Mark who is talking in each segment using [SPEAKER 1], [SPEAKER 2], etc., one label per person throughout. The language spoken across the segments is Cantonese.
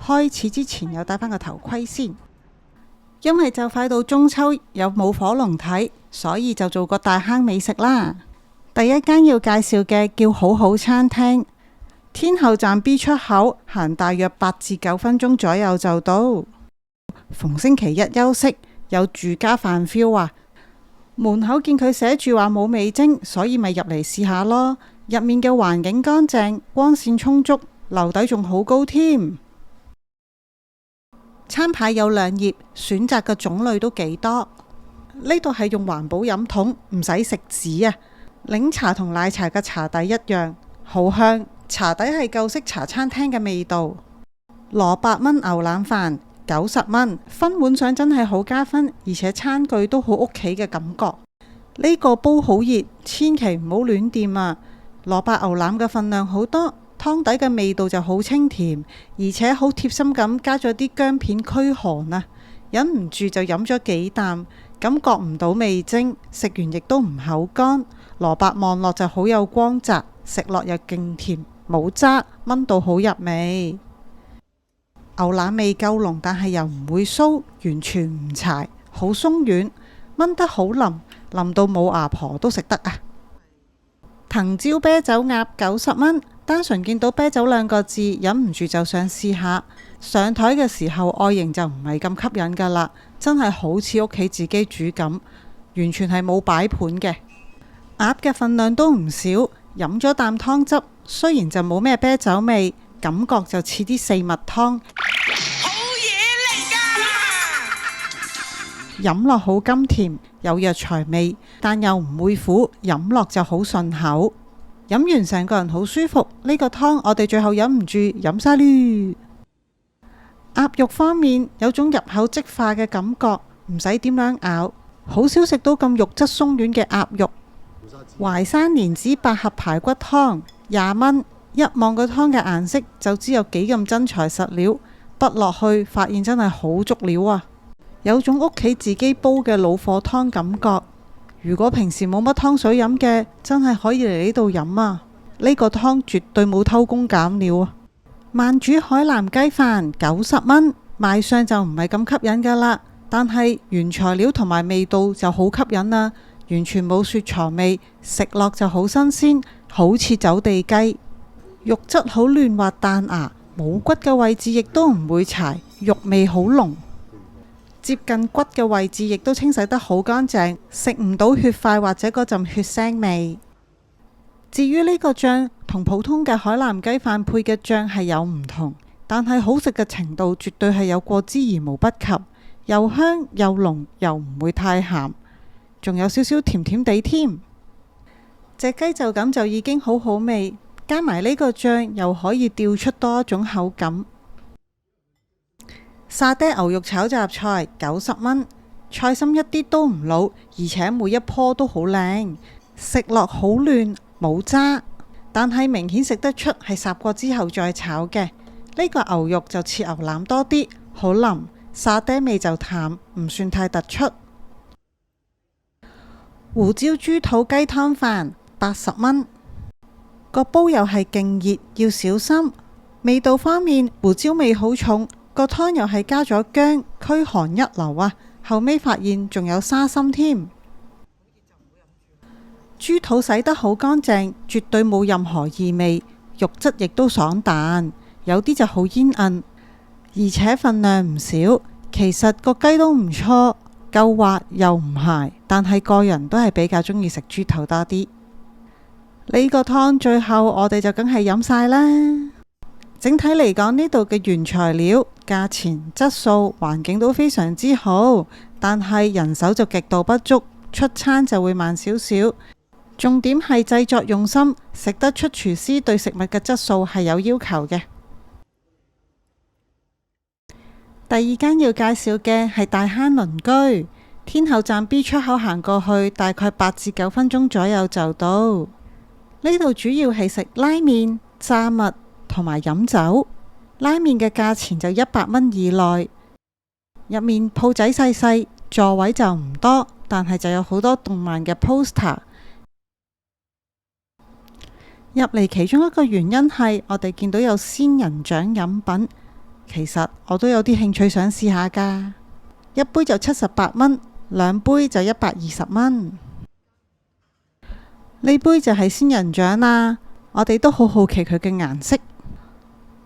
[SPEAKER 1] 開始之前又戴翻個頭盔先，因為就快到中秋有舞火龍睇，所以就做個大坑美食啦。第一間要介紹嘅叫好好餐廳，天后站 B 出口行大約8至9分鐘左右就到。逢星期一休息，有住家飯 feel 啊！門口見佢寫住話冇味精，所以咪入嚟試下咯。入面嘅環境乾淨，光線充足，樓底仲好高添。餐牌有2頁，選擇嘅種類都幾多。呢度係用環保飲筒，唔使食紙啊！檸茶同奶茶嘅茶底一樣，好香。茶底係舊式茶餐廳嘅味道。蘿蔔炆牛腩飯90蚊，分碗上真係好加分，而且餐具都好屋企嘅感覺。呢個煲好熱，千祈唔好亂掂啊！蘿蔔牛腩嘅份量好多，湯底嘅味道就好清甜，而且好貼心咁加咗啲薑片驅寒啊！忍唔住就飲咗幾啖，感覺唔到味精，食完亦都唔口乾。蘿蔔望落就好有光澤，食落又勁甜，冇渣，炆到好入味。牛腩味夠濃，但係又唔會酥，完全唔柴，好鬆軟，炆得好腍，腍到冇牙婆都食得啊！藤椒啤酒鴨90蚊，單純見到啤酒2個字，忍唔住就想試下。上台嘅時候外形就唔係咁吸引噶啦，真係好似屋企自己煮咁，完全係冇擺盤嘅。鴨嘅份量都唔少，飲咗啖湯汁，雖然就冇咩啤酒味，感覺就似啲四物湯。好嘢嚟㗎！飲落好甘甜，有藥材味，但又唔會苦，飲落就好順口。飲完成個人好舒服。呢個湯我哋最後忍唔住飲晒嚕。鴨肉方面有種入口即化嘅感覺，唔使點樣咬，好少食到咁肉質鬆軟嘅鴨肉。淮山蓮子百合排骨湯20蚊，一望個湯嘅顏色就知有幾咁真材實料，滗落去發現真係好足料啊！有種屋企自己煲嘅老火湯感覺。如果平時冇乜湯水飲嘅，真係可以嚟呢度飲啊！呢個湯絕對冇偷工減料啊！慢煮海南雞飯90蚊，賣相就唔係咁吸引噶啦，但係原材料同埋味道就好吸引啊！完全冇雪藏味，食落就好新鮮，好似走地雞。肉質好嫩滑彈牙，冇骨嘅位置亦都唔會柴，肉味好濃。接近骨嘅位置亦都清洗得好乾淨，食唔到血塊或者嗰陣血腥味。至於呢個醬同普通嘅海南雞飯配嘅醬係有唔同，但係好食嘅程度絕對係有過之而無不及，又香又濃又唔會太鹹，仲有少少甜甜地添。隻雞就咁就已經好好味，加埋呢個醬又可以調出多一種口感。沙爹牛肉炒雜菜90蚊，菜心一啲都唔老，而且每一棵都好靚，食落好嫩冇渣，但係明顯食得出係烚過之後再炒嘅。呢個牛肉就似牛腩多啲，好腍，沙爹味就淡，唔算太突出。胡椒豬肚雞湯飯80蚊，個煲又係勁熱，要小心。味道方面，胡椒味好重，個湯又係加咗薑，驅寒一流啊！後尾發現仲有沙參添。豬肚洗得好乾淨，絕對冇任何異味，肉質亦都爽彈，有啲就好煙韌，而且份量唔少。其實個雞都唔錯，夠滑又唔鹹，但係個人都係比較中意食豬頭多啲。呢個湯最後我哋就梗係飲晒啦。整體嚟講，呢度嘅原材料、價錢、質素、環境都非常之好，但係人手就極度不足，出餐就會慢少少。重點係製作用心，食得出廚師對食物嘅質素係有要求嘅。第二間要介紹嘅係大坑鄰居，天后站 B 出口行過去，大概8至9分鐘左右就到。呢度主要係食拉麵、炸物同埋飲酒。拉麵嘅價錢就100蚊以內，入面鋪仔細細，座位就唔多，但係就有好多動漫嘅 poster。入嚟其中一個原因係我哋見到有仙人掌飲品，其實我都有啲興趣想試下㗎。一杯就78蚊，兩杯就120蚊。呢杯就係仙人掌啦，我哋都好好奇佢嘅顏色。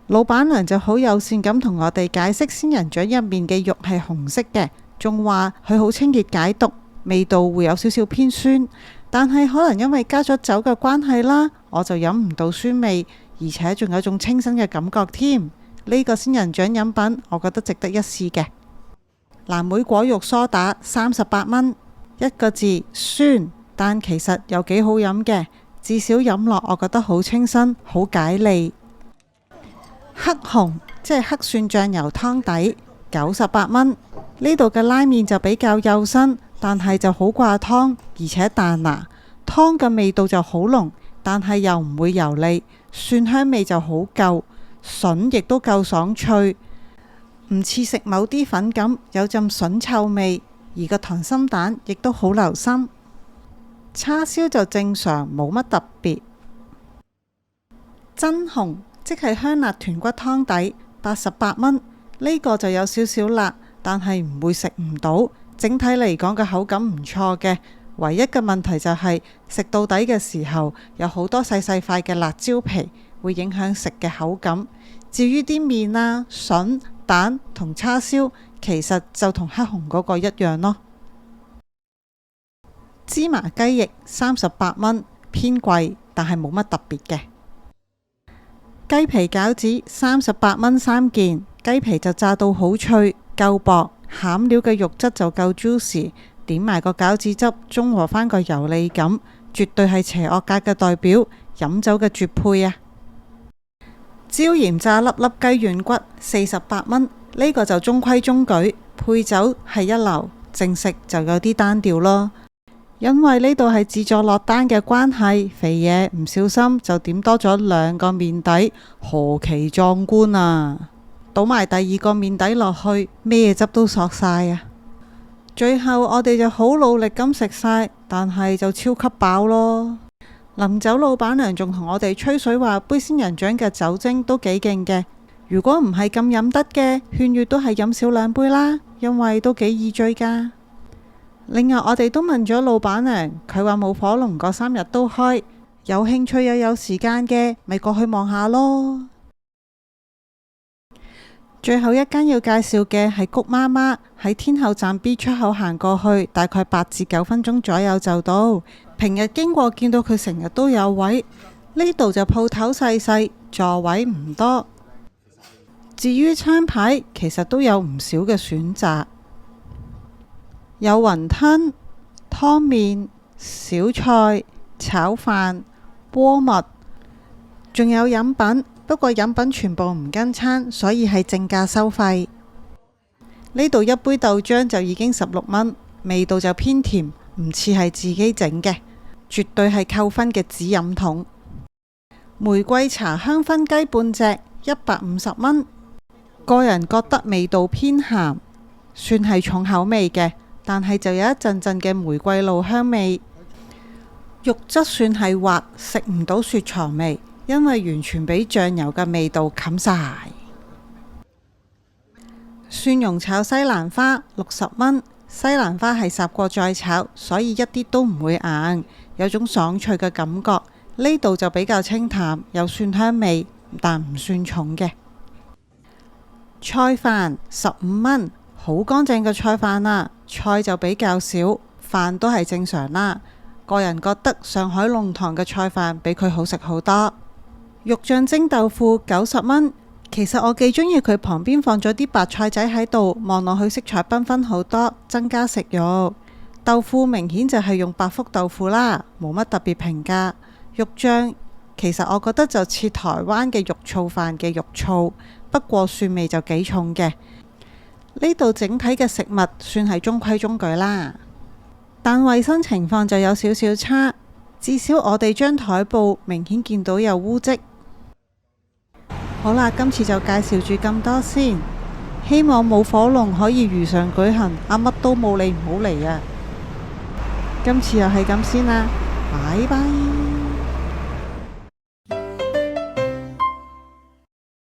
[SPEAKER 1] 老闆娘就好友善咁同我哋解釋仙人掌入面嘅肉係紅色嘅，仲話佢好清熱解毒，味道會有少少偏酸，但係可能因為加咗酒嘅關係啦，我就飲唔到酸味，而且仲有種清新嘅感覺添。呢個仙人掌飲品我覺得值得一試嘅。藍莓果肉梳打38蚊，一個字酸，但其實又幾好飲嘅，至少飲落我覺得好清新，好解膩。黑紅即係黑蒜醬油湯底98蚊，呢度嘅拉麵就比較幼身，但係就好掛湯，而且彈牙，湯嘅味道就好濃，但係又唔會油膩，蒜香味就好夠，筍亦都夠爽脆，唔似食某啲粉咁有陣筍臭味，而個溏心蛋亦都好流心。叉燒就正常，冇乜特別。真紅即係香辣豚骨湯底88蚊，呢個就有少少辣，但係唔會食唔到，整體嚟講嘅口感唔錯嘅。唯一嘅問題就係食到底嘅時候有好多細細塊嘅辣椒皮，會影響食嘅口感。至於啲麵啊、筍、蛋同叉燒，其實就同黑紅嗰個一樣咯。芝麻雞翼38蚊，偏貴，但係冇乜特別嘅。雞皮餃子38蚊3件，雞皮就炸到好脆，夠薄，餡料嘅肉質就夠 juicy， 點埋個餃子汁，中和返個油膩感，絕對係邪惡格嘅代表，飲酒嘅絕配啊！椒鹽炸粒粒雞軟骨48蚊，呢個就中規中矩，配酒係一流，正食就有啲單調咯。因為呢度係自助落單嘅關係，肥嘢唔小心就點多咗2個麵底，何其壯觀啊！倒埋第2個麵底落去，咩汁都索晒啊！最後我哋就好努力咁食晒，但係就超級飽咯。臨走老闆娘仲同我哋吹水話，杯仙人掌嘅酒精都幾勁嘅，如果唔係咁飲得嘅，勸喻都係飲少2杯啦，因為都幾易醉噶。另外我哋都問咗老闆娘，佢話舞火龍嗰3日都開，有興趣又有時間嘅，咪過去望下咯。最後一間要介紹嘅係谷媽媽，喺天后站 B 出口行過去，大概8至9分鐘左右就到。平日經過見到佢成日都有位，呢度就鋪頭細細，座位唔多。至於餐牌，其實都有唔少嘅選擇。有雲吞、湯麵、小菜、炒飯、鍋物，仲有飲品，不過飲品全部唔跟餐，所以係正價收費。呢度一杯豆漿就已經16蚊，味道就偏甜，唔似係自己整嘅，絕對係扣分嘅紙飲筒。玫瑰茶香薰雞半隻150蚊，個人覺得味道偏鹹，算係重口味嘅。但係就有一陣陣嘅玫瑰露香味，肉質算係滑，食唔到雪藏味，因為完全俾醬油嘅味道冚晒。蒜蓉炒西蘭花60蚊，西蘭花係烚過再炒，所以一啲都唔會硬，有種爽脆嘅感覺。呢度就比較清淡，有蒜香味，但唔算重嘅。菜飯15蚊。好乾淨嘅菜飯啊，菜就比較少，飯都係正常啦。個人覺得上海弄堂嘅菜飯比佢好食好多。肉醬蒸豆腐90蚊，其實我幾中意佢旁邊放咗啲白菜仔喺度，望落去色彩繽紛好多，增加食慾。豆腐明顯就係用百福豆腐啦，冇乜特別評價。肉醬其實我覺得就似台灣嘅肉燥飯嘅肉燥，不過蒜味就幾重嘅。呢度整體嘅食物算係中規中矩啦，但衛生情況就有少少差，至少我哋張台布明顯見到有污漬。好啦，今次就介紹住咁多先，希望舞火龍可以如常舉行，乜都冇你唔好嚟啊！今次又係咁先啦，拜拜。